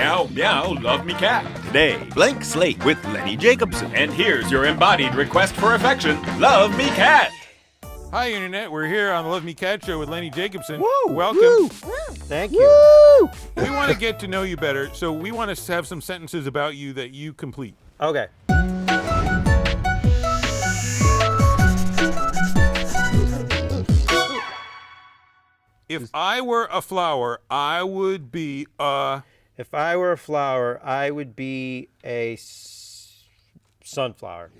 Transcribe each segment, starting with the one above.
Meow, meow, love me cat. Today, blank slate with Lenny Jacobson. And here's your embodied request for affection, love me cat. Hi, Internet. We're here on the Love Me Cat Show with Lenny Jacobson. Woo! Welcome. Woo! Thank you. We want to get to know you better, so we want to have some sentences about you that you complete. Okay. If I were a flower, I would be a... If I were a flower, I would be a sunflower.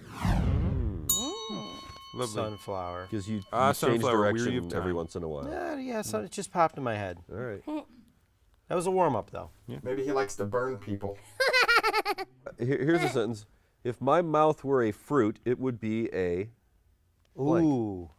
Lovely. Sunflower. Because you change sunflower, weary direction of time. every once in a while. Yeah, so it just popped in my head. All right. That was a warm-up, though. Maybe he likes to burn people. Here's a sentence. If my mouth were a fruit, it would be a... blank. Ooh.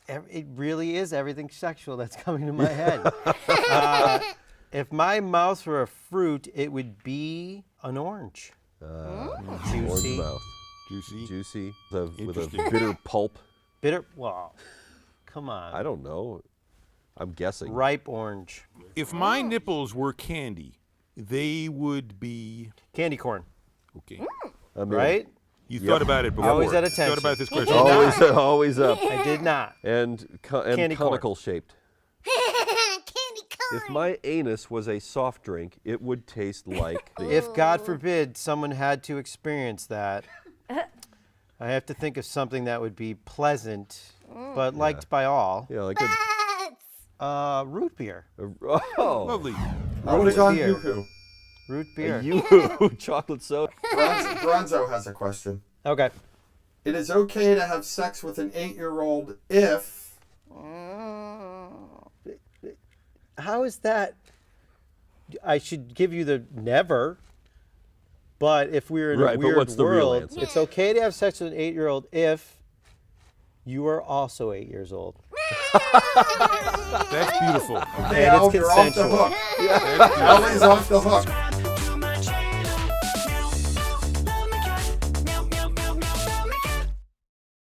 God, it really is everything sexual that's coming to my head. If my mouth were a fruit, it would be an orange. Orange Juicy. mouth. Juicy. With a Interesting. bitter pulp. Bitter. Well, come on. I don't know. I'm guessing. Ripe orange. If my nipples were candy, they would be... Candy corn. Okay. I mean, Right? You thought about it before. Always at You attention. thought about this question. Always up. I did not. And Candy corn. conical shaped. If my anus was a soft drink, it would taste like If, God forbid, someone had to experience that, I have to think of something that would be pleasant, but liked by all. yeah, like Root beer. oh, Lovely. I would have gone beer. Yoo-hoo. Root beer. chocolate soda. Bronzo has a question. Okay. It is okay to have sex with an 8-year-old if... How is that? I should give you the never, but if we're in Right, a but weird what's the real world, answer? it's okay to have sex with an 8-year-old if you are also 8 years old. That's beautiful. Okay, And it's Al, you're off the consensual. hook. Ellie's off the hook.